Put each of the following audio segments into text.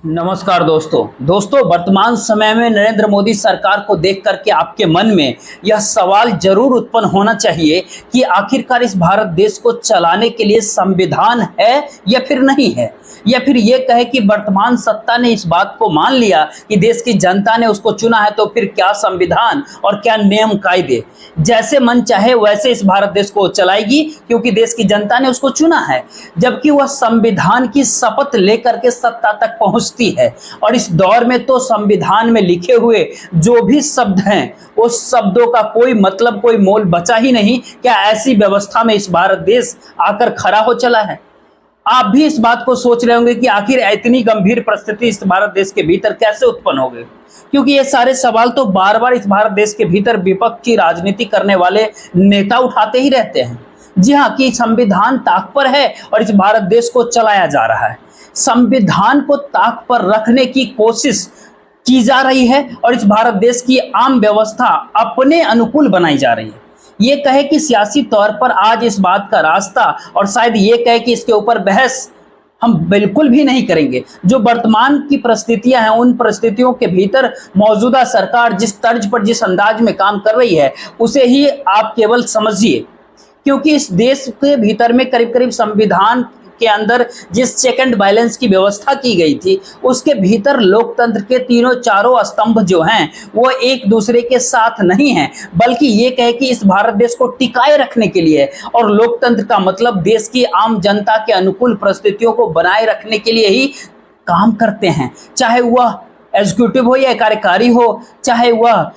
नमस्कार दोस्तों वर्तमान समय में नरेंद्र मोदी सरकार को देख करके आपके मन में यह सवाल जरूर उत्पन्न होना चाहिए कि आखिरकार इस भारत देश को चलाने के लिए संविधान है या फिर नहीं है, या फिर ये कहे कि वर्तमान सत्ता ने इस बात को मान लिया कि देश की जनता ने उसको चुना है, तो फिर क्या संविधान और क्या नियम कायदे जैसे मन चाहे वैसे इस भारत देश को चलाएगी, क्योंकि देश की जनता ने उसको चुना है। जबकि वह संविधान की शपथ लेकर के सत्ता तक पहुंचती है, और इस दौर में तो संविधान में लिखे हुए जो भी शब्द हैं उस शब्दों का कोई मतलब, कोई मोल बचा ही नहीं। क्या ऐसी व्यवस्था में इस भारत देश आकर खड़ा हो चला है? आप भी इस बात को सोच रहे होंगे कि आखिर इतनी गंभीर परिस्थिति इस भारत देश के भीतर कैसे उत्पन्न हो गई, क्योंकि ये सारे सवाल तो बार बार इस भारत देश के भीतर विपक्ष की राजनीति करने वाले नेता उठाते ही रहते हैं। जी हाँ, कि संविधान ताक पर है और इस भारत देश को चलाया जा रहा है। संविधान को ताक पर रखने की कोशिश की जा रही है और इस भारत देश की आम व्यवस्था अपने अनुकूल बनाई जा रही है। ये कहे कि सियासी तौर पर आज इस बात का रास्ता, और शायद ये कहे कि इसके ऊपर बहस हम बिल्कुल भी नहीं करेंगे। जो वर्तमान की परिस्थितियां हैं, उन परिस्थितियों के भीतर मौजूदा सरकार जिस तर्ज पर, जिस अंदाज में काम कर रही है, उसे ही आप केवल समझिए। क्योंकि इस देश के भीतर में करीब करीब संविधान के अंदर जिस चेक एंड बैलेंस की व्यवस्था की गई थी, उसके भीतर लोकतंत्र के तीनों चारों स्तंभ जो हैं वो एक दूसरे के साथ नहीं हैं, बल्कि ये कहे कि इस भारत देश को टिकाए रखने के लिए, और लोकतंत्र का मतलब देश की आम जनता के अनुकूल परिस्थितियों को बनाए रखने के लिए ही काम करते हैं। चाहे वह एग्जीक्यूटिव हो या कार्यकारी हो, चाहे वह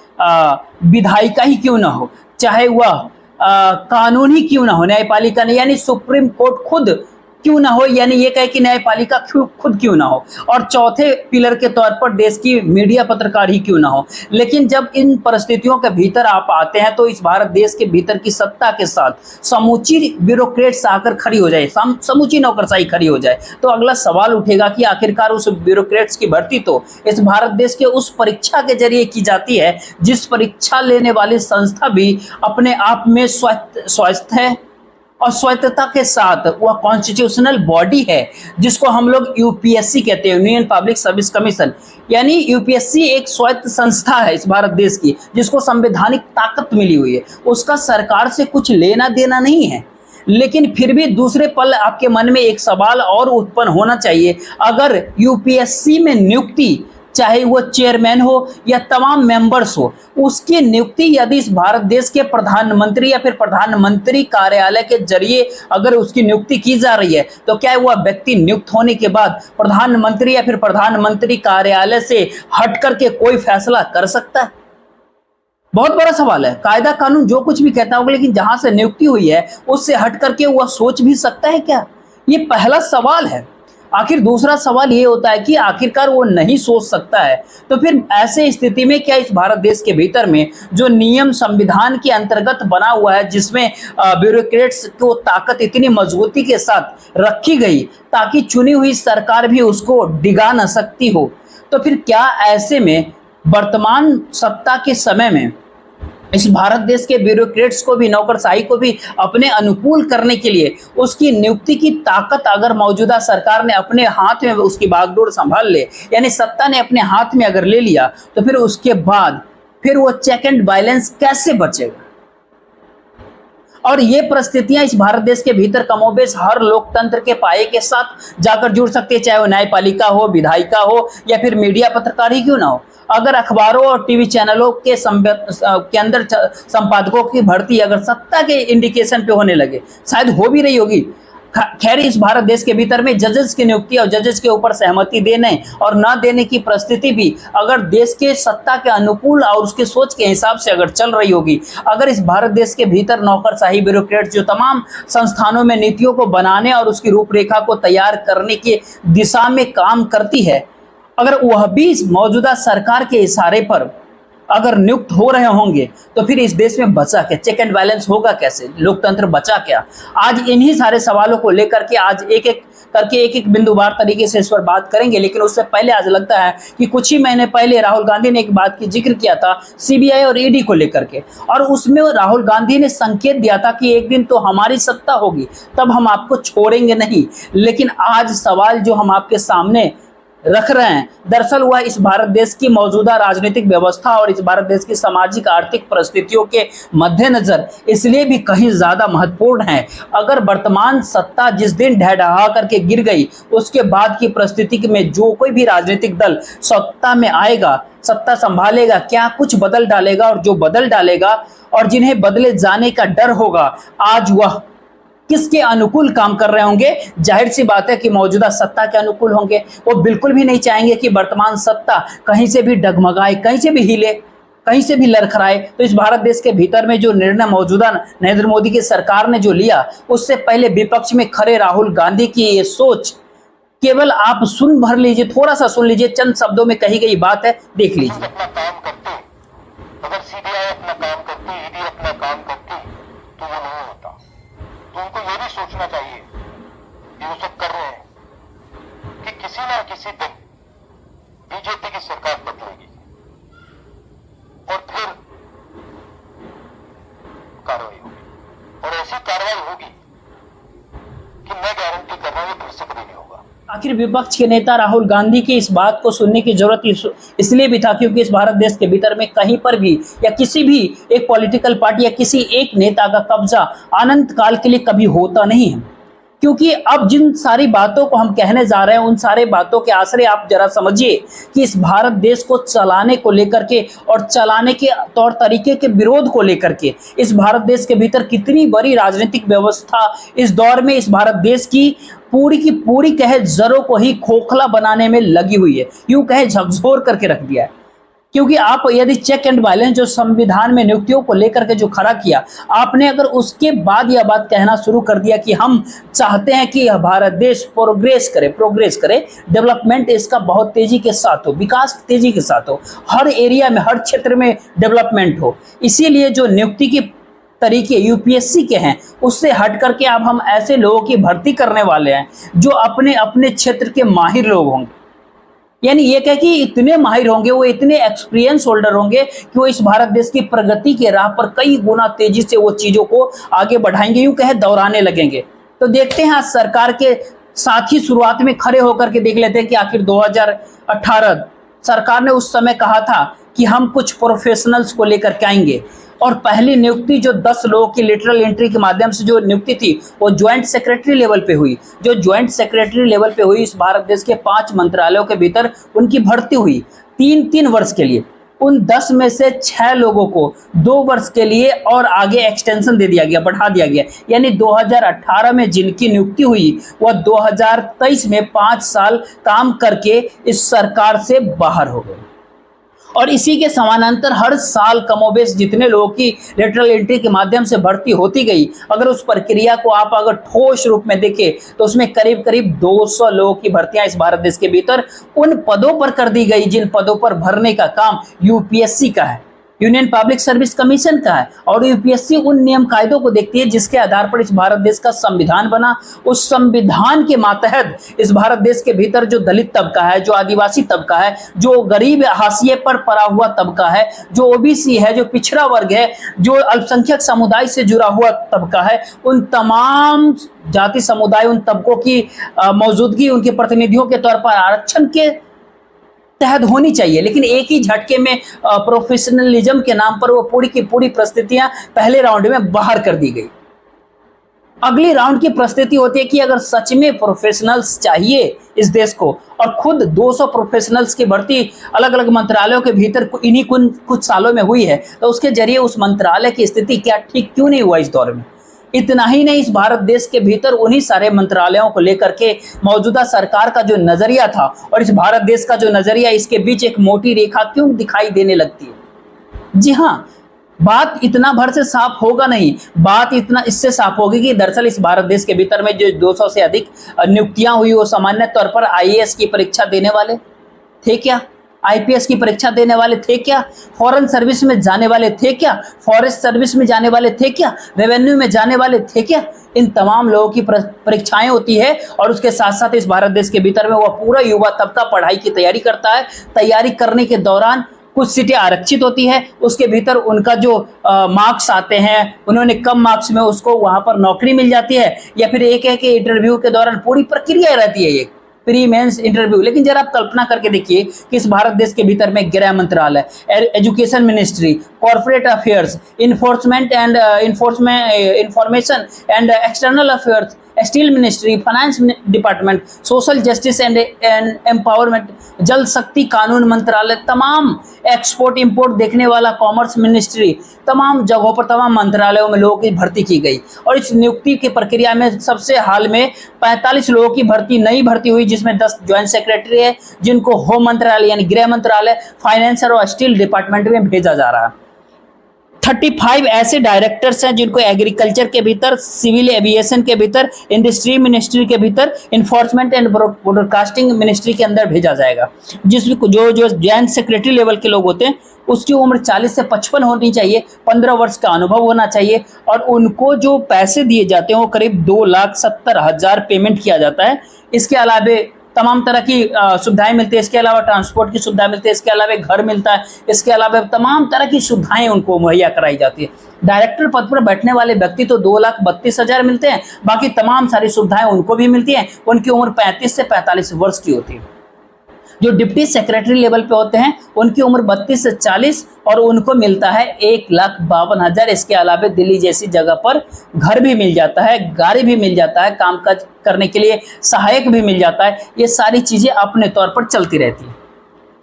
विधायिका ही क्यों ना हो, चाहे वह कानून ही क्यों ना हो, न्यायपालिका नहीं, यानी सुप्रीम कोर्ट खुद क्यों ना हो, यानी ये कहे कि न्यायपालिका खुद क्यों ना हो, और चौथे पिलर के तौर पर देश की मीडिया पत्रकार ही क्यों ना हो। लेकिन जब इन परिस्थितियों के भीतर आप आते हैं तो इस भारत देश के भीतर की सत्ता के साथ समूची ब्यूरोक्रेट्स आकर खड़ी हो जाए, समूची नौकरशाही खड़ी हो जाए, तो अगला सवाल उठेगा कि आखिरकार उस ब्यूरोक्रेट्स की भर्ती तो इस भारत देश के उस परीक्षा के जरिए की जाती है जिस परीक्षा लेने वाली संस्था भी अपने आप में स्वस्थ है और स्वायत्तता के साथ वह कॉन्स्टिट्यूशनल बॉडी है, जिसको हम लोग यूपीएससी कहते हैं, यूनियन पब्लिक सर्विस कमीशन। यानी यूपीएससी एक स्वायत्त संस्था है इस भारत देश की, जिसको संवैधानिक ताकत मिली हुई है। उसका सरकार से कुछ लेना देना नहीं है। लेकिन फिर भी दूसरे पल आपके मन में एक सवाल और उत्पन्न होना चाहिए, अगर यूपीएससी में नियुक्ति, चाहे वो चेयरमैन हो या तमाम मेंबर्स हो, उसकी नियुक्ति यदि इस भारत देश के प्रधानमंत्री या फिर प्रधानमंत्री कार्यालय के जरिए अगर उसकी नियुक्ति की जा रही है, तो क्या वह व्यक्ति नियुक्त होने के बाद प्रधानमंत्री या फिर प्रधानमंत्री कार्यालय से हट करके कोई फैसला कर सकता है? बहुत बड़ा सवाल है। कायदा कानून जो कुछ भी कहता होगा, लेकिन जहां से नियुक्ति हुई है उससे हट करके वह सोच भी सकता है क्या? ये पहला सवाल है। आखिर दूसरा सवाल ये होता है कि आखिरकार वो नहीं सोच सकता है, तो फिर ऐसे स्थिति में क्या इस भारत देश के भीतर में जो नियम संविधान के अंतर्गत बना हुआ है, जिसमें ब्यूरोक्रेट्स को ताकत इतनी मजबूती के साथ रखी गई ताकि चुनी हुई सरकार भी उसको डिगा न सकती हो, तो फिर क्या ऐसे में वर्तमान सत्ता के समय में इस भारत देश के ब्यूरोक्रेट्स को भी, नौकरशाही को भी अपने अनुकूल करने के लिए उसकी नियुक्ति की ताकत अगर मौजूदा सरकार ने अपने हाथ में उसकी बागडोर संभाल ले, यानी सत्ता ने अपने हाथ में अगर ले लिया, तो फिर उसके बाद फिर वो चेक एंड बैलेंस कैसे बचेगा? और ये परिस्थितियां इस भारत देश के भीतर कमोबेश हर लोकतंत्र के पाये के साथ जाकर जुड़ सकती है, चाहे वो न्यायपालिका हो, विधायिका हो या फिर मीडिया पत्रकार ही क्यों ना हो। अगर अखबारों और टीवी चैनलों के अंदर संपादकों की भर्ती अगर सत्ता के इंडिकेशन पे होने लगे, शायद हो भी रही होगी। खैर, इस भारत देश के भीतर में जजेस की नियुक्ति और जजेस के ऊपर सहमति देने और न देने की परिस्थिति भी अगर देश के सत्ता के अनुकूल और उसके सोच के हिसाब से अगर चल रही होगी, अगर इस भारत देश के भीतर नौकरशाही ब्यूरोक्रेट जो तमाम संस्थानों में नीतियों को बनाने और उसकी रूपरेखा को तैयार करने की दिशा में काम करती है, अगर वह भी इस मौजूदा सरकार के इशारे पर अगर नियुक्त हो रहे होंगे, तो फिर इस देश में बचा क्या? चेक एंड बैलेंस होगा कैसे? लोकतंत्र बचा क्या? आज इन्हीं सारे सवालों को लेकर के आज एक एक बिंदुवार तरीके से इस पर बात करेंगे। लेकिन उससे पहले आज लगता है कि कुछ ही महीने पहले राहुल गांधी ने एक बात की जिक्र किया था सीबीआई और ईडी को लेकर के, और उसमें राहुल गांधी ने संकेत दिया था कि एक दिन तो हमारी सत्ता होगी, तब हम आपको छोड़ेंगे नहीं। लेकिन आज सवाल जो हम आपके सामने रख रहे हैं, दरअसल वह इस भारत देश की मौजूदा राजनीतिक व्यवस्था और इस भारत देश की सामाजिक आर्थिक परिस्थितियों के मद्देनजर इसलिए भी कहीं ज्यादा महत्वपूर्ण है। अगर वर्तमान सत्ता जिस दिन ढह करके गिर गई, उसके बाद की परिस्थिति में जो कोई भी राजनीतिक दल सत्ता में आएगा, सत्ता संभालेगा, क्या कुछ बदल डालेगा, और जो बदल डालेगा और जिन्हें बदले जाने का डर होगा, आज वह किसके अनुकूल काम कर रहे होंगे? जाहिर सी बात है कि मौजूदा सत्ता के अनुकूल होंगे। वो बिल्कुल भी नहीं चाहेंगे कि वर्तमान सत्ता कहीं से भी डगमगाए, कहीं से भी हिले, कहीं से भी लड़खड़ाए। तो इस भारत देश के भीतर में जो निर्णय मौजूदा नरेंद्र मोदी की सरकार ने जो लिया, उससे पहले विपक्ष में खड़े राहुल गांधी की ये सोच, केवल आप सुन भर लीजिए, थोड़ा सा सुन लीजिए, चंद शब्दों में कही गई बात है, देख लीजिए। अपना काम करते, अगर सीबीआई अपना काम करती, ईडी अपना काम करती, तो वो नहीं होता। तो उनको ये भी सोचना चाहिए कि वो सब कर रहे हैं कि किसी ना किसी दिन बीजेपी की सरकार बदलेगी और फिर कार्रवाई होगी, और ऐसी कार्रवाई होगी कि मैं गारंटी कर रहा हूं ये फिर से कभी नहीं होगा। आखिर विपक्ष के नेता राहुल गांधी की इस बात को सुनने की जरूरत इसलिए भी था क्योंकि इस भारत देश के भीतर में कहीं पर भी या किसी भी एक पॉलिटिकल पार्टी या किसी एक नेता का कब्जा अनंत काल के लिए कभी होता नहीं है। क्योंकि अब जिन सारी बातों को हम कहने जा रहे हैं, उन सारे बातों के आश्रय आप जरा समझिए कि इस भारत देश को चलाने को लेकर के और चलाने के तौर तरीके के विरोध को लेकर के इस भारत देश के भीतर कितनी बड़ी राजनीतिक व्यवस्था इस दौर में इस भारत देश की पूरी कहे जड़ों को ही खोखला बनाने में लगी हुई है, यूं कहे झकझोर करके रख दिया है। क्योंकि आप यदि चेक एंड बैलेंस जो संविधान में नियुक्तियों को लेकर के जो खड़ा किया, आपने अगर उसके बाद यह बात कहना शुरू कर दिया कि हम चाहते हैं कि भारत देश प्रोग्रेस करे, डेवलपमेंट इसका बहुत तेजी के साथ हो, विकास तेजी के साथ हो, हर एरिया में हर क्षेत्र में डेवलपमेंट हो, इसीलिए जो नियुक्ति की तरीके यूपीएससी के हैं उससे हट करके अब हम ऐसे लोगों की भर्ती करने वाले हैं जो अपने अपने क्षेत्र के माहिर लोग होंगे। यानी ये कह कि इतने माहिर होंगे, वो इतने एक्सपीरियंस होल्डर होंगे कि वो इस भारत देश की प्रगति के राह पर कई गुना तेजी से वो चीजों को आगे बढ़ाएंगे, यूं कहे दौड़ाने लगेंगे। तो देखते हैं आज सरकार के साथ ही शुरुआत में खड़े होकर के देख लेते हैं कि आखिर 2018 सरकार ने उस समय कहा था कि हम कुछ प्रोफेशनल्स को लेकर के आएंगे, और पहली नियुक्ति जो 10 लोगों की लेटरल एंट्री के माध्यम से जो नियुक्ति थी वो ज्वाइंट सेक्रेटरी लेवल पे हुई। जो ज्वाइंट सेक्रेटरी लेवल पे हुई, इस भारत देश के 5 मंत्रालयों के भीतर उनकी भर्ती हुई 3-3 वर्ष के लिए। उन 10 में से 6 लोगों को 2 वर्ष के लिए और आगे एक्सटेंशन दे दिया गया, बढ़ा दिया गया। यानी 2018 में जिनकी नियुक्ति हुई वह 2023 में 5 साल काम करके इस सरकार से बाहर हो गए। और इसी के समानांतर हर साल कमोबेश जितने लोगों की लेटरल एंट्री के माध्यम से भर्ती होती गई, अगर उस प्रक्रिया को आप अगर ठोस रूप में देखें तो उसमें करीब करीब 200 लोगों की भर्तियां इस भारत देश के भीतर उन पदों पर कर दी गई जिन पदों पर भरने का काम यूपीएससी का है, यूनियन पब्लिक सर्विस कमीशन का है। और यूपीएससी उन नियम कायदों को देखती है जिसके आधार पर इस भारत देश का संविधान बना। उस संविधान के मातहत इस भारत देश के भीतर जो दलित तबका है, जो आदिवासी तबका है, जो गरीब हाशिए पर पड़ा हुआ तबका है, जो ओबीसी है, जो पिछड़ा वर्ग है, जो अल्पसंख्यक समुदाय से जुड़ा हुआ तबका है, उन तमाम जाति समुदाय, उन तबकों की मौजूदगी उनके प्रतिनिधियों के तौर पर आरक्षण के तहत होनी चाहिए। लेकिन एक ही झटके में प्रोफेशनलिज्म के नाम पर वो पूरी की पूरी परिस्थितियां पहले राउंड में बाहर कर दी गई। अगली राउंड की परिस्थिति होती है कि अगर सच में प्रोफेशनल्स चाहिए इस देश को, और खुद 200 प्रोफेशनल्स की भर्ती अलग अलग मंत्रालयों के भीतर इन्हीं कुछ सालों में हुई है, तो उसके जरिए उस मंत्रालय की स्थिति क्या ठीक क्यों नहीं हुआ इस दौर में। इतना ही नहीं, इस भारत देश के भीतर उन्हीं सारे मंत्रालयों को लेकर के मौजूदा सरकार का जो नजरिया था और इस भारत देश का जो नजरिया, इसके बीच एक मोटी रेखा क्यों दिखाई देने लगती है। जी हाँ, बात इतना भर से साफ होगा नहीं, बात इतना इससे साफ होगी कि दरअसल इस भारत देश के भीतर में जो 200 से अधिक नियुक्तियां हुई वो सामान्य तौर पर आईएएस की परीक्षा देने वाले थे क्या, आईपीएस की परीक्षा देने वाले थे क्या, फॉरेन सर्विस में जाने वाले थे क्या, फॉरेस्ट सर्विस में जाने वाले थे क्या, रेवेन्यू में जाने वाले थे क्या। इन तमाम लोगों की परीक्षाएं होती है और उसके साथ साथ इस भारत देश के भीतर में वह पूरा युवा तबका पढ़ाई की तैयारी करता है। तैयारी करने के दौरान कुछ सीटें आरक्षित होती है, उसके भीतर उनका जो मार्क्स आते हैं, उन्होंने कम मार्क्स में उसको वहां पर नौकरी मिल जाती है, या फिर एक इंटरव्यू के दौरान पूरी प्रक्रिया रहती है। Pre mains interview. लेकिन जरा आप कल्पना करके देखिए कि इस भारत देश के भीतर में गृह मंत्रालय, education ministry, corporate affairs, enforcement and information and external affairs, steel ministry, finance department, social justice and empowerment, जल शक्ति कानून मंत्रालय, तमाम एक्सपोर्ट इंपोर्ट देखने वाला कॉमर्स मिनिस्ट्री, तमाम जगहों पर तमाम मंत्रालयों में लोगों की भर्ती की गई। और इस नियुक्ति की प्रक्रिया में सबसे हाल में 45 लोगों की नई भर्ती हुई, जिसमें 10 ज्वाइंट सेक्रेटरी है जिनको होम मंत्रालय यानी गृह मंत्रालय, फाइनेंस और स्टील डिपार्टमेंट में भेजा जा रहा है। 35 ऐसे डायरेक्टर्स हैं जिनको एग्रीकल्चर के भीतर, सिविल एविएशन के भीतर, इंडस्ट्री मिनिस्ट्री के भीतर, इन्फोर्समेंट एंड ब्रॉडकास्टिंग मिनिस्ट्री के अंदर भेजा जाएगा। जिसमें जो ज्वाइंट सेक्रेटरी लेवल के लोग होते हैं उसकी उम्र 40 से 55 होनी चाहिए, 15 वर्ष का अनुभव होना चाहिए, और उनको जो पैसे दिए जाते हैं वो करीब 2,70,000 पेमेंट किया जाता है। इसके अलावा तमाम तरह की सुविधाएं मिलती है, इसके अलावा ट्रांसपोर्ट की सुविधा मिलती है, इसके अलावा घर मिलता है, इसके अलावा तमाम तरह की सुविधाएं उनको मुहैया कराई जाती है। डायरेक्टर पद पर बैठने वाले व्यक्ति तो 2,32,000 मिलते हैं, बाकी तमाम सारी सुविधाएं उनको भी मिलती हैं। उनकी उम्र 35 से 45 वर्ष की होती है। जो डिप्टी सेक्रेटरी लेवल पे होते हैं उनकी उम्र 32 से 40 और उनको मिलता है 1,52,000। इसके अलावा दिल्ली जैसी जगह पर घर भी मिल जाता है, गाड़ी भी मिल जाता है, कामकाज करने के लिए सहायक भी मिल जाता है। ये सारी चीजें अपने तौर पर चलती रहती है।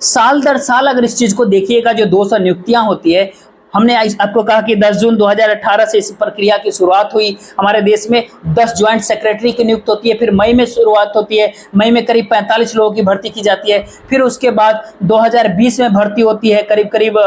साल दर साल अगर इस चीज को देखिएगा, जो 200 नियुक्तियां होती है, हमने आपको कहा कि 10 जून 2018 से इस प्रक्रिया की शुरुआत हुई। हमारे देश में 10 ज्वाइंट सेक्रेटरी की नियुक्त होती है, फिर मई में शुरुआत होती है, मई में करीब 45 लोगों की भर्ती की जाती है। फिर उसके बाद 2020 में भर्ती होती है, करीब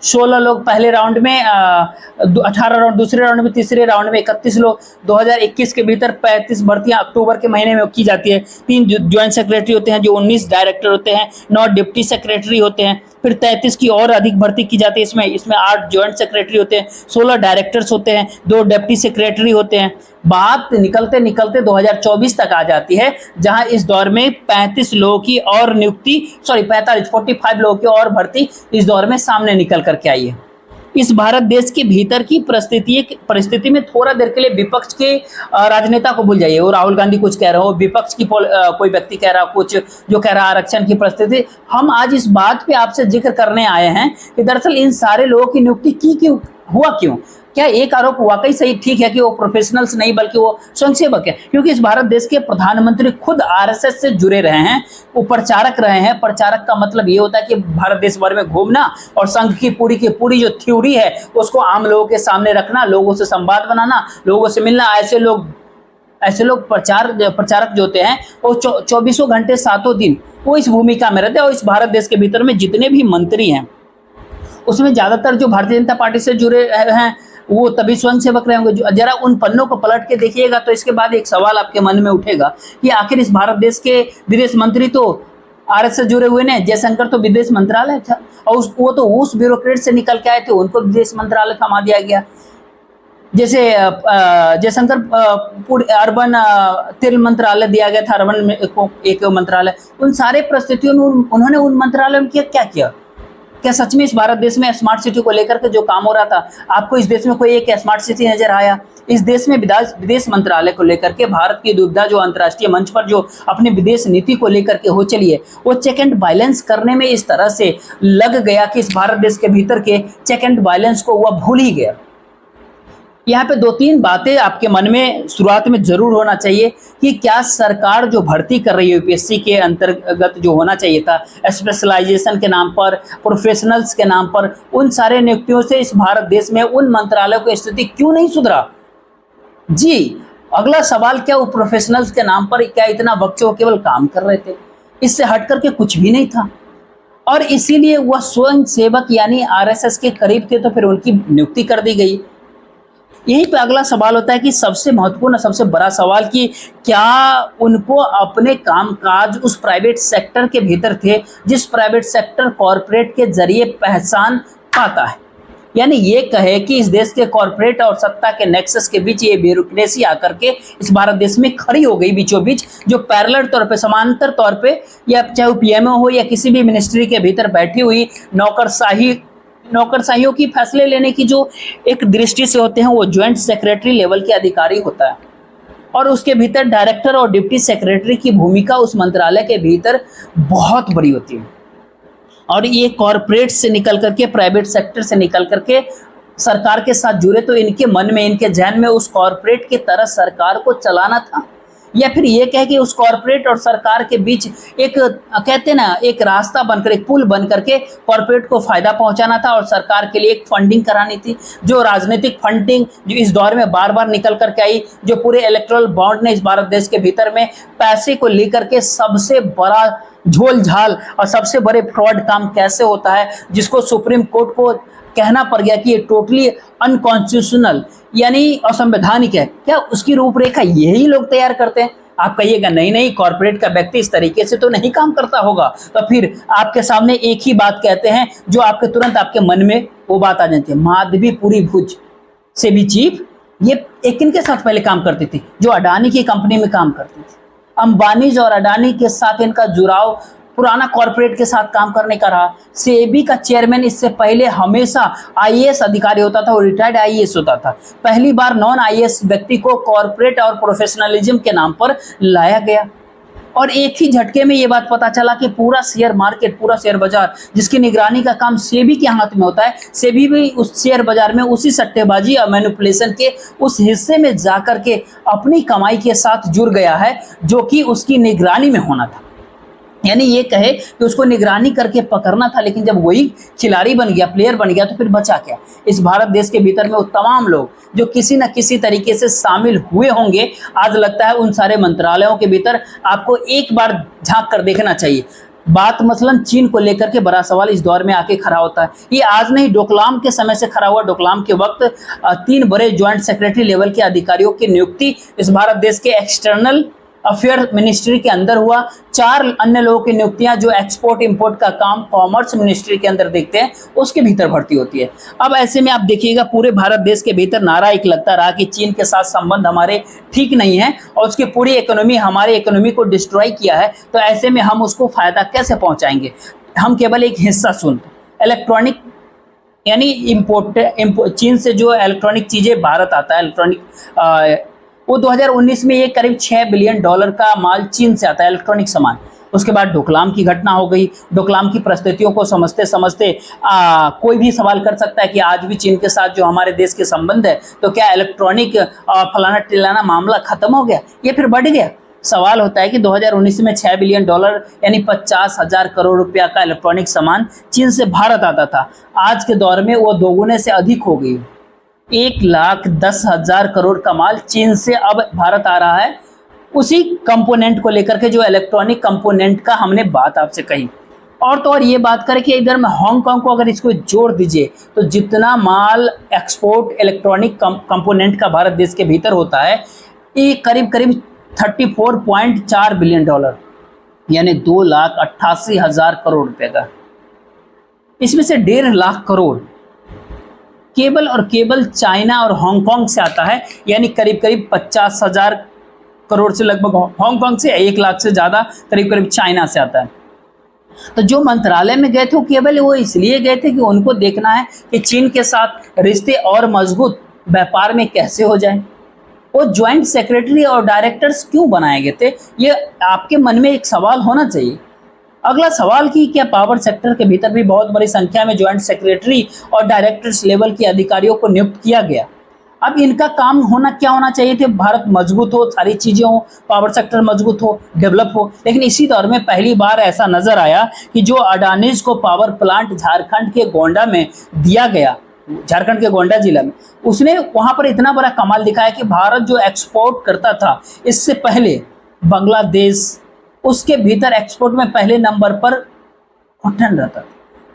16 लोग पहले राउंड में, 18 राउंड दूसरे राउंड में, तीसरे राउंड में 31 लोग। 2021 के भीतर 35 भर्तियां अक्टूबर के महीने में की जाती है। 3 ज्वाइंट सेक्रेटरी होते हैं, जो 19 डायरेक्टर होते हैं, 9 डिप्टी सेक्रेटरी होते हैं, फिर 33 की और अधिक भर्ती की जाती है। इसमें 8 ज्वाइंट सेक्रेटरी होते हैं, 16 डायरेक्टर्स होते हैं, 2 डिप्टी सेक्रेटरी होते हैं। बात निकलते निकलते 2024 तक आ जाती है, जहां इस दौर में 45 लोगों की और नियुक्ति, 45 लोगों की और भर्ती इस दौर में सामने निकल करके आई है। इस भारत देश के भीतर की परिस्थिति में थोड़ा देर के लिए विपक्ष के राजनेता को भूल जाइए। वो राहुल गांधी कुछ कह रहे हो, विपक्ष की कोई व्यक्ति कह रहा कुछ, जो कह रहा आरक्षण की परिस्थिति। हम आज इस बात पे आपसे जिक्र करने आए हैं कि दरअसल इन सारे लोगों की नियुक्ति क्यों हुआ। क्या एक आरोप वाकई सही ठीक है कि वो प्रोफेशनल्स नहीं बल्कि वो स्वयंसेवक है? क्योंकि इस भारत देश के प्रधानमंत्री खुद आरएसएस से जुड़े रहे हैं, वो प्रचारक रहे हैं। प्रचारक का मतलब ये होता है कि भारत देश भर में घूमना और संघ की पूरी जो थ्योरी है उसको आम लोगों के सामने रखना, लोगों से संवाद बनाना, लोगों से मिलना। ऐसे लोग प्रचारक जो होते हैं वो 24 घंटे 7 दिन वो इस भूमिका में रहते हैं। और इस भारत देश के भीतर में जितने भी मंत्री हैं उसमें ज्यादातर जो भारतीय जनता पार्टी से जुड़े हैं वो तभी स्वयंसेवक रहे होंगे। जरा उन पन्नों को पलट के देखिएगा तो इसके बाद एक सवाल आपके मन में उठेगा कि आखिर इस भारत देश के विदेश मंत्री तो आरएस से जुड़े हुए ने। जयशंकर तो विदेश मंत्रालय था और वो तो उस ब्यूरोक्रेट से निकल के आए थे, उनको विदेश मंत्रालय थमा दिया गया। जैसे जयशंकर अर्बन तेल मंत्रालय दिया गया था, अर्बन में एक मंत्रालय। उन सारे परिस्थितियों में उन्होंने उन मंत्रालय में क्या किया? क्या सच में इस भारत देश में स्मार्ट सिटी को लेकर के जो काम हो रहा था, आपको इस देश में कोई एक स्मार्ट सिटी नजर आया? इस देश में विदेश मंत्रालय को लेकर के भारत की दुविधा जो अंतर्राष्ट्रीय मंच पर जो अपनी विदेश नीति को लेकर के हो चली है, वो चेक एंड बैलेंस करने में इस तरह से लग गया कि इस भारत देश के भीतर के चेक एंड बैलेंस को वह भूल ही गया। यहाँ पे 2-3 बातें आपके मन में शुरुआत में जरूर होना चाहिए कि क्या सरकार जो भर्ती कर रही है यूपीएससी के अंतर्गत जो होना चाहिए था, स्पेशलाइजेशन के नाम पर, प्रोफेशनल्स के नाम पर, उन सारे नियुक्तियों से इस भारत देश में उन मंत्रालयों की स्थिति क्यों नहीं सुधरा? जी, अगला सवाल, क्या वो प्रोफेशनल्स के नाम पर क्या इतना वक्त वो केवल काम कर रहे थे? इससे हट करके कुछ भी नहीं था और इसीलिए वह स्वयं सेवक यानी आरएसएस के करीब थे, तो फिर उनकी नियुक्ति कर दी गई। यहीं पे अगला सवाल होता है कि सबसे महत्वपूर्ण, सबसे बड़ा सवाल कि क्या उनको अपने कामकाज उस प्राइवेट सेक्टर के भीतर थे जिस प्राइवेट सेक्टर कॉरपोरेट के जरिए पहचान पाता है। यानी ये कहे कि इस देश के कॉरपोरेट और सत्ता के नेक्सस के बीच ये ब्यूरोक्रेसी आकर के इस भारत देश में खड़ी हो गई बीचों बीच, जो पैरेलल तौर पे, समांतर तौर पे, या चाहे वो पीएमओ हो या किसी भी मिनिस्ट्री के भीतर बैठी हुई नौकरशाहियों की फैसले लेने की जो एक दृष्टि से होते हैं, वो ज्वाइंट सेक्रेटरी लेवल के अधिकारी होता है। और उसके भीतर डायरेक्टर और डिप्टी सेक्रेटरी की भूमिका उस मंत्रालय के भीतर बहुत बड़ी होती है। और ये कॉरपोरेट से निकल करके, प्राइवेट सेक्टर से निकल करके सरकार के साथ जुड़े, तो इनके मन में, इनके जहन में उस कॉरपोरेट की तरह सरकार को चलाना था, या फिर ये कहे कि उस कॉरपोरेट और सरकार के बीच एक, कहते हैं ना, एक रास्ता बनकर, एक पुल बन करके कॉरपोरेट को फायदा पहुंचाना था और सरकार के लिए एक फंडिंग करानी थी। जो राजनीतिक फंडिंग जो इस दौर में बार बार निकल करके आई, जो पूरे इलेक्टोरल बॉन्ड ने इस भारत देश के भीतर में पैसे को लेकर के सबसे बड़ा झोल झाल और सबसे बड़े फ्रॉड काम कैसे होता है, जिसको सुप्रीम कोर्ट को कहना पड़ गया कि ये टोटली अनकॉन्स्टिट्यूशनल यानी असंवैधानिक है, क्या उसकी रूपरेखा यही लोग तैयार करते हैं? आप कहिएगा नहीं नहीं, कॉर्पोरेट का व्यक्ति इस तरीके से तो नहीं काम करता होगा। तो फिर आपके सामने एक ही बात कहते हैं जो आपके तुरंत आपके मन में वो बात आ जाती है, माधवीपुरी भुज से भी चीफ ये एक इनके साथ पहले काम करती थी, जो अडानी की कंपनी में काम करती थी। अंबानीज और अडानी के साथ इनका जुड़ाव पुराना कॉर्पोरेट के साथ काम करने का रहा। सेबी का चेयरमैन इससे पहले हमेशा आईएएस अधिकारी होता था, वो रिटायर्ड आईएएस होता था। पहली बार नॉन आईएएस व्यक्ति को कॉर्पोरेट और प्रोफेशनलिज्म के नाम पर लाया गया और एक ही झटके में ये बात पता चला कि पूरा शेयर मार्केट, पूरा शेयर बाजार जिसकी निगरानी का काम सेबी के हाथ में होता है, सेबी भी उस शेयर बाजार में उसी सट्टेबाजी और मैनिपुलेशन के उस हिस्से में जाकर के अपनी कमाई के साथ जुड़ गया है जो कि उसकी निगरानी में होना था। यानी ये कहे कि उसको निगरानी करके पकड़ना था, लेकिन जब वही खिलाड़ी बन गया, प्लेयर बन गया, तो फिर बचा क्या? इस भारत देश के भीतर में वो तमाम लोग जो किसी न किसी तरीके से शामिल हुए होंगे, आज लगता है उन सारे मंत्रालयों के भीतर आपको एक बार झांक कर देखना चाहिए। बात मसलन चीन को लेकर के बड़ा सवाल इस दौर में आके खड़ा होता है। ये आज नहीं, डोकलाम के समय से खड़ा हुआ। डोकलाम के वक्त 3 बड़े ज्वाइंट सेक्रेटरी लेवल के अधिकारियों की नियुक्ति इस भारत देश के एक्सटर्नल अफेयर मिनिस्ट्री के अंदर हुआ। 4 अन्य लोगों की नियुक्तियां जो एक्सपोर्ट इंपोर्ट का काम कॉमर्स मिनिस्ट्री के अंदर देखते हैं, उसके भीतर भर्ती होती है। अब ऐसे में आप देखिएगा पूरे भारत देश के भीतर नारा एक लगता रहा कि चीन के साथ संबंध हमारे ठीक नहीं है और उसकी पूरी इकोनॉमी, हमारे इकोनॉमी को डिस्ट्रॉय किया है, तो ऐसे में हम उसको फायदा कैसे पहुंचाएंगे? हम केवल एक हिस्सा सुनते, इलेक्ट्रॉनिक यानी चीन से जो इलेक्ट्रॉनिक चीजें भारत आता है, इलेक्ट्रॉनिक वो 2019 में ये करीब $6 बिलियन का माल चीन से आता है, इलेक्ट्रॉनिक सामान। उसके बाद डोकलाम की घटना हो गई। डोकलाम की परिस्थितियों को समझते समझते कोई भी सवाल कर सकता है कि आज भी चीन के साथ जो हमारे देश के संबंध है, तो क्या इलेक्ट्रॉनिक फलाना टिलाना मामला खत्म हो गया? ये फिर बढ़ गया। सवाल होता है कि 2019 में $6 बिलियन यानी 50,000 करोड़ रुपया का इलेक्ट्रॉनिक सामान चीन से भारत आता था। आज के दौर में वो दोगुने से अधिक हो गई। 1,10,000 करोड़ का माल चीन से अब भारत आ रहा है, उसी कंपोनेंट को लेकर के, जो इलेक्ट्रॉनिक कंपोनेंट का हमने बात आपसे कही। और तो और ये बात करें कि इधर में हांगकांग को अगर इसको जोड़ दीजिए तो जितना माल एक्सपोर्ट इलेक्ट्रॉनिक कंपोनेंट का भारत देश के भीतर होता है, ये करीब करीब $34.4 बिलियन यानी 2,88,000 करोड़ रुपए का। इसमें से 1.5 लाख करोड़ केवल चाइना और हांगकांग से आता है, यानी करीब करीब 50,000 करोड़ से लगभग हांगकांग से, 1 लाख से ज्यादा करीब करीब चाइना से आता है। तो जो मंत्रालय में गए थे वो केवल वो इसलिए गए थे कि उनको देखना है कि चीन के साथ रिश्ते और मजबूत, व्यापार में कैसे हो जाए। वो ज्वाइंट सेक्रेटरी और डायरेक्टर्स क्यों बनाए गए थे, ये आपके मन में एक सवाल होना चाहिए। अगला सवाल कि क्या पावर सेक्टर के भीतर भी बहुत बड़ी संख्या में ज्वाइंट सेक्रेटरी और डायरेक्टर्स लेवल के अधिकारियों को नियुक्त किया गया? अब इनका काम क्या होना चाहिए थे? भारत मजबूत हो, सारी चीजें हो, पावर सेक्टर मजबूत हो, डेवलप हो। लेकिन इसी दौर में पहली बार ऐसा नजर आया कि जो अडानीज को पावर प्लांट झारखंड के गोंडा में दिया गया, झारखंड के गोंडा जिला में, उसने वहां पर इतना बड़ा कमाल दिखाया कि भारत जो एक्सपोर्ट करता था इससे पहले बांग्लादेश, उसके भीतर एक्सपोर्ट में पहले नंबर पर कॉटन रहता था,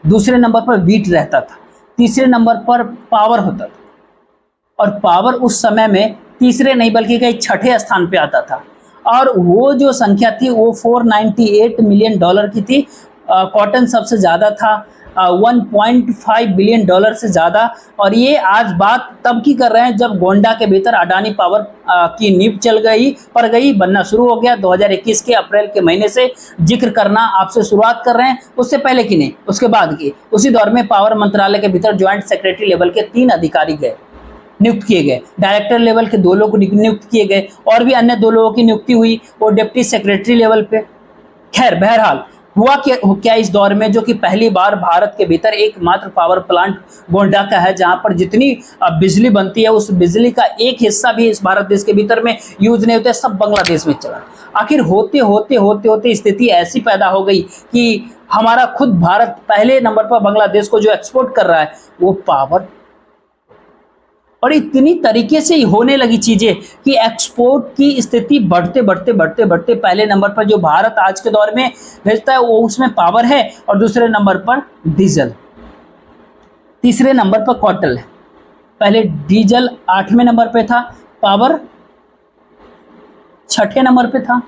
दूसरे नंबर पर वीट रहता था, तीसरे नंबर पर पावर होता था, और पावर उस समय में तीसरे नहीं बल्कि कई 6ठे स्थान पे आता था। और वो जो संख्या थी वो $498 मिलियन की थी। कॉटन सबसे ज़्यादा था, $1.5 बिलियन से ज़्यादा। और ये आज बात तब की कर रहे हैं जब गोंडा के भीतर अडानी पावर की नींव पड़ गई, बनना शुरू हो गया। 2021 के अप्रैल के महीने से जिक्र करना आपसे शुरुआत कर रहे हैं, उससे पहले की नहीं, उसके बाद की। उसी दौर में पावर मंत्रालय के भीतर ज्वाइंट सेक्रेटरी लेवल के 3 अधिकारी गए। नियुक्त किए गए, डायरेक्टर लेवल के 2 लोग नियुक्त किए गए, और भी अन्य 2 लोगों की नियुक्ति हुई वो डिप्टी सेक्रेटरी लेवल पे। खैर बहरहाल हुआ क्या इस दौर में, जो कि पहली बार भारत के भीतर एकमात्र पावर प्लांट गोंडा का है जहां पर जितनी बिजली बनती है उस बिजली का एक हिस्सा भी इस भारत देश के भीतर में यूज नहीं होता है, सब बांग्लादेश में चला। आखिर होते होते होते होते स्थिति ऐसी पैदा हो गई कि हमारा खुद भारत पहले नंबर पर बांग्लादेश को जो एक्सपोर्ट कर रहा है वो पावर, और इतनी तरीके से होने लगी चीजें कि एक्सपोर्ट की स्थिति बढ़ते बढ़ते बढ़ते बढ़ते पहले नंबर पर जो भारत आज के दौर में भेजता है वो उसमें पावर है, और दूसरे नंबर पर डीजल, तीसरे नंबर पर कॉटल है। पहले डीजल 8वें नंबर पे था, पावर 6ठे नंबर पे था,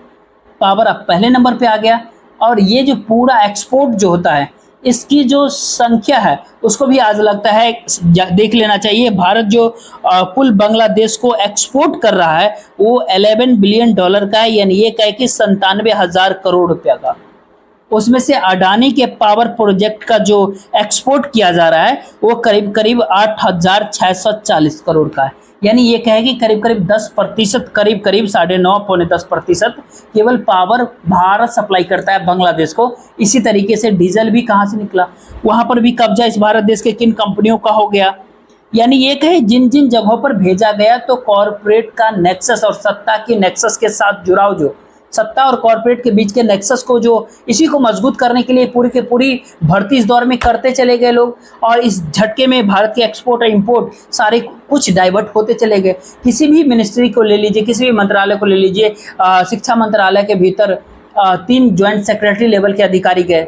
पावर अब पहले नंबर पे आ गया। और ये जो पूरा एक्सपोर्ट जो होता है इसकी जो संख्या है उसको भी आज लगता है देख लेना चाहिए। भारत जो कुल बांग्लादेश को एक्सपोर्ट कर रहा है वो $11 बिलियन का है, यानी ये कहे कि 97,000 करोड़ रुपया का। उसमें से अडानी के पावर प्रोजेक्ट का जो एक्सपोर्ट किया जा रहा है वो करीब करीब 8,640 करोड़ का है, यानी ये कहे कि करीब करीब 10%, करीब करीब 9.5 पौने 10% केवल पावर भारत सप्लाई करता है बांग्लादेश को। इसी तरीके से डीजल भी कहाँ से निकला, वहां पर भी कब्जा इस भारत देश के किन कंपनियों का हो गया। यानी ये कहे जिन जिन जगहों पर भेजा गया तो कॉरपोरेट का नेक्सस और सत्ता के नेक्सस के साथ जुड़ाव, जो सत्ता और कॉरपोरेट के बीच के नेक्सस को जो इसी को मजबूत करने के लिए पूरी के पूरी भर्ती इस दौर में करते चले गए लोग, और इस झटके में भारत के एक्सपोर्ट और इंपोर्ट सारे कुछ डाइवर्ट होते चले गए। किसी भी मिनिस्ट्री को ले लीजिए, किसी भी मंत्रालय को ले लीजिए, शिक्षा मंत्रालय के भीतर 3 ज्वाइंट सेक्रेटरी लेवल के अधिकारी गए,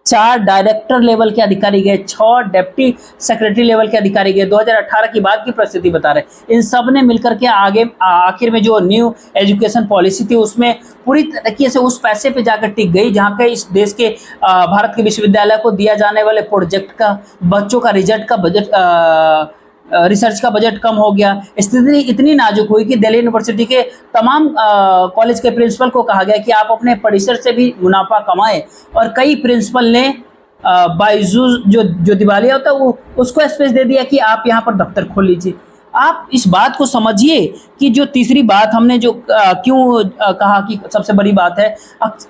4 डायरेक्टर लेवल के अधिकारी गए, 6 डिप्टी सेक्रेटरी लेवल के अधिकारी गए। 2018 की बात की परिस्थिति बता रहे। इन सब ने मिलकर के आगे आखिर में जो न्यू एजुकेशन पॉलिसी थी उसमें पूरी तरीके से उस पैसे पे जाकर टिक गई जहाँ के इस देश के भारत के विश्वविद्यालय को दिया जाने वाले प्रोजेक्ट का, बच्चों का रिजल्ट का बजट, रिसर्च का बजट कम हो गया। स्थिति इतनी नाजुक हुई कि दिल्ली यूनिवर्सिटी के तमाम कॉलेज के प्रिंसिपल को कहा गया कि आप अपने परिसर से भी मुनाफा कमाएं, और कई प्रिंसिपल ने बायजूस जो दिवालिया होता है वो उसको स्पेस दे दिया कि आप यहाँ पर दफ्तर खोल लीजिए। आप इस बात को समझिए कि जो तीसरी बात हमने जो क्यों कहा कि सबसे बड़ी बात है,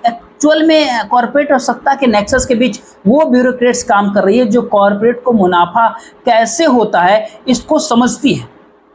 एक्चुअल में कॉर्पोरेट और सत्ता के नेक्सस के बीच वो ब्यूरोक्रेट्स काम कर रही है जो कॉर्पोरेट को मुनाफा कैसे होता है इसको समझती है,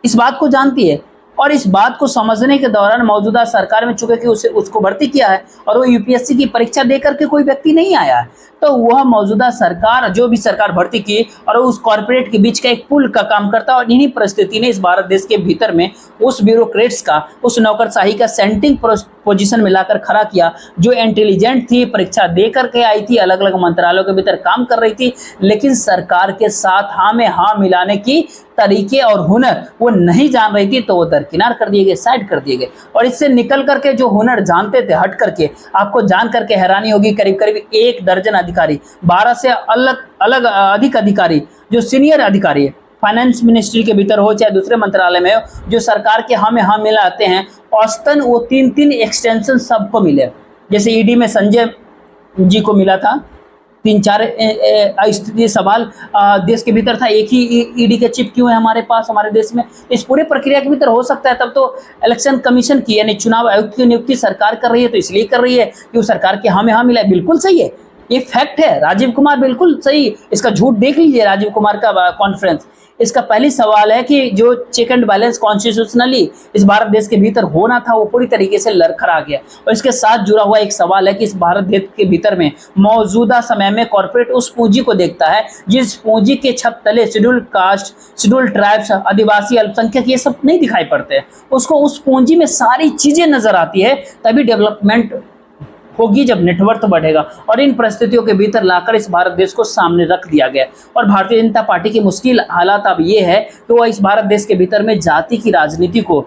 इस बात को जानती है। और इस बात को समझने के दौरान मौजूदा सरकार में चूंकि उसको भर्ती किया है और वो यूपीएससी की परीक्षा देकर के कोई व्यक्ति नहीं आया है, तो वह मौजूदा सरकार जो भी सरकार भर्ती की और उस कॉर्पोरेट के बीच का एक पुल का काम करता है। और इन्हीं परिस्थिति ने इस भारत देश के भीतर में उस ब्यूरोक्रेट्स का, उस नौकरशाही का सेंटिंग पोजीशन में लाकर खड़ा किया, जो इंटेलिजेंट थी, परीक्षा दे करके आई थी, अलग अलग मंत्रालयों के भीतर काम कर रही थी, लेकिन सरकार के साथ हाँ में हाँ मिलाने की तरीके और हुनर वो नहीं जान रही थी, तो वो दरकिनार कर दिए गए, साइड कर दिए गए। और इससे निकल करके जो हुनर जानते थे हट करके, आपको जान करके हैरानी होगी, करीब करीब 1 दर्जन अधिकारी, 12 से अधिक अधिकारी जो सीनियर अधिकारी है, फाइनेंस मिनिस्ट्री के भीतर हो चाहे दूसरे मंत्रालय में हो, जो सरकार के हाँ में हाँ मिलाते हैं, औसतन वो 3-3 एक्सटेंशन सबको मिले। जैसे ईडी में संजय जी को मिला था, 3-4 स्थिति सवाल देश के भीतर था, एक ही ईडी के चिप क्यों है हमारे पास, हमारे देश में। इस पूरी प्रक्रिया के भीतर हो सकता है तब तो इलेक्शन कमीशन की यानी चुनाव आयुक्त की नियुक्ति सरकार कर रही है, तो इसलिए कर रही है कि वो सरकार के हाँ में हाँ मिला। बिल्कुल सही है, ये फैक्ट है। राजीव कुमार बिल्कुल सही, इसका झूठ देख लीजिए राजीव कुमार का कॉन्फ्रेंस। इसका पहली सवाल है कि जो चेक एंड बैलेंस कॉन्स्टिट्यूशनली इस भारत देश के भीतर होना था वो पूरी तरीके से लड़खड़ा गया। और इसके साथ जुड़ा हुआ एक सवाल है कि इस भारत देश के भीतर में मौजूदा समय में कॉर्पोरेट उस पूंजी को देखता है जिस पूंजी के छत तले शेड्यूल कास्ट, शेड्यूल ट्राइब्स, आदिवासी, अल्पसंख्यक ये सब नहीं दिखाई पड़ते हैं। उसको उस पूंजी में सारी चीजें नजर आती है, तभी डेवलपमेंट होगी जब नेटवर्थ बढ़ेगा। और इन परिस्थितियों के भीतर लाकर इस भारत देश को सामने रख दिया गया। और भारतीय जनता पार्टी की मुश्किल हालात अब ये है कि वह इस भारत देश के भीतर में जाति की राजनीति को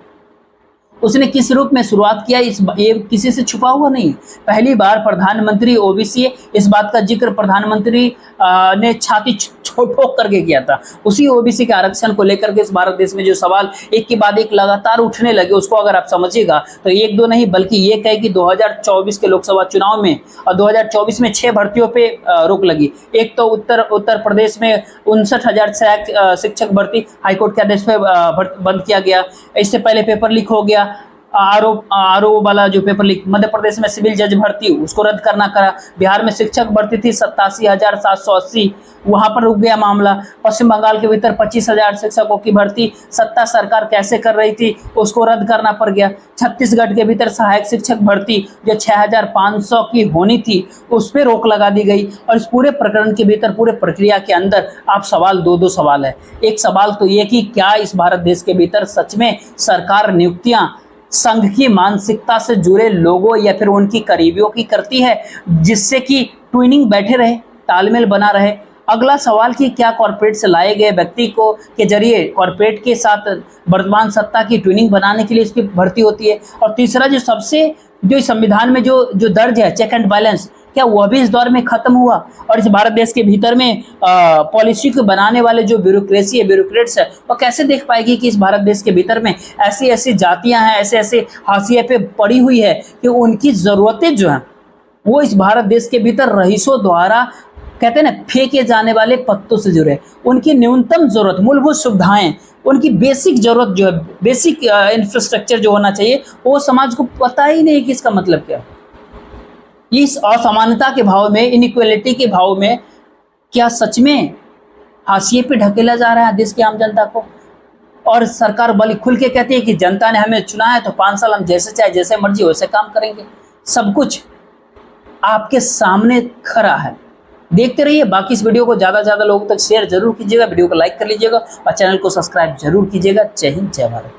उसने किस रूप में शुरुआत किया, ये किसी से छुपा हुआ नहीं। पहली बार प्रधानमंत्री ओबीसी, इस बात का जिक्र प्रधानमंत्री ने छाती ठोक करके किया था। उसी ओबीसी के आरक्षण को लेकर के इस भारत देश में जो सवाल एक के बाद एक लगातार उठने लगे, उसको अगर आप समझिएगा तो एक दो नहीं बल्कि ये कहे कि 2024 के लोकसभा चुनाव में और 2024 में 6 भर्तियों पे रोक लगी। एक तो उत्तर प्रदेश में 59,000 शिक्षक भर्ती हाईकोर्ट के आदेश पे बंद किया गया। इससे पहले पेपर लीक हो गया, आरओ वाला जो पेपर लीक। मध्य प्रदेश में सिविल जज भर्ती उसको रद्द करना करा। बिहार में शिक्षक भर्ती थी 87,780, वहां पर रुक गया मामला। पश्चिम बंगाल के भीतर 25,000 शिक्षकों की भर्ती सत्ता सरकार कैसे कर रही थी, उसको रद्द करना पड़ गया। छत्तीसगढ़ के भीतर सहायक शिक्षक भर्ती जो 6,500 की होनी थी, उस पर रोक लगा दी गई। और इस पूरे प्रकरण के भीतर, पूरे प्रक्रिया के अंदर आप सवाल दो सवाल है। एक सवाल तो ये कि क्या इस भारत देश के भीतर सच में सरकार नियुक्तियां संघ की मानसिकता से जुड़े लोगों या फिर उनकी करीबियों की करती है, जिससे कि ट्विनिंग बैठे रहे, तालमेल बना रहे। अगला सवाल कि क्या कॉर्पोरेट से लाए गए व्यक्ति को के जरिए कॉर्पोरेट के साथ वर्तमान सत्ता की ट्विनिंग बनाने के लिए इसकी भर्ती होती है। और तीसरा जो सबसे जो संविधान में जो दर्ज है चेक एंड बैलेंस, क्या वह भी इस दौर में खत्म हुआ? और इस भारत देश के भीतर में पॉलिसी को बनाने वाले जो ब्यूरोक्रेसी है, ब्यूरोक्रेट्स है, वो कैसे देख पाएगी कि इस भारत देश के भीतर में ऐसी ऐसी जातियां हैं, ऐसे ऐसे हाशिए पे पड़ी हुई है कि उनकी जरूरतें जो हैं वो इस भारत देश के भीतर रईसों द्वारा कहते हैं ना फेंके जाने वाले पत्तों से जुड़े। उनकी न्यूनतम जरूरत, मूलभूत सुविधाएं, उनकी बेसिक जरूरत जो है, बेसिक इंफ्रास्ट्रक्चर जो होना चाहिए, वो समाज को पता ही नहीं कि इसका मतलब क्या है। इस असमानता के भाव में, इनइक्वालिटी के भाव में क्या सच में हाशिए पे ढकेला जा रहा है देश की आम जनता को? और सरकार बड़ी खुल के कहती है कि जनता ने हमें चुना है तो 5 साल हम जैसे चाहे जैसे मर्जी वैसे काम करेंगे। सब कुछ आपके सामने खड़ा है। देखते रहिए। बाकी इस वीडियो को ज़्यादा से ज़्यादा लोगों तक शेयर जरूर कीजिएगा, वीडियो को लाइक कर लीजिएगा और चैनल को सब्सक्राइब जरूर कीजिएगा। जय हिंद, जय भारत।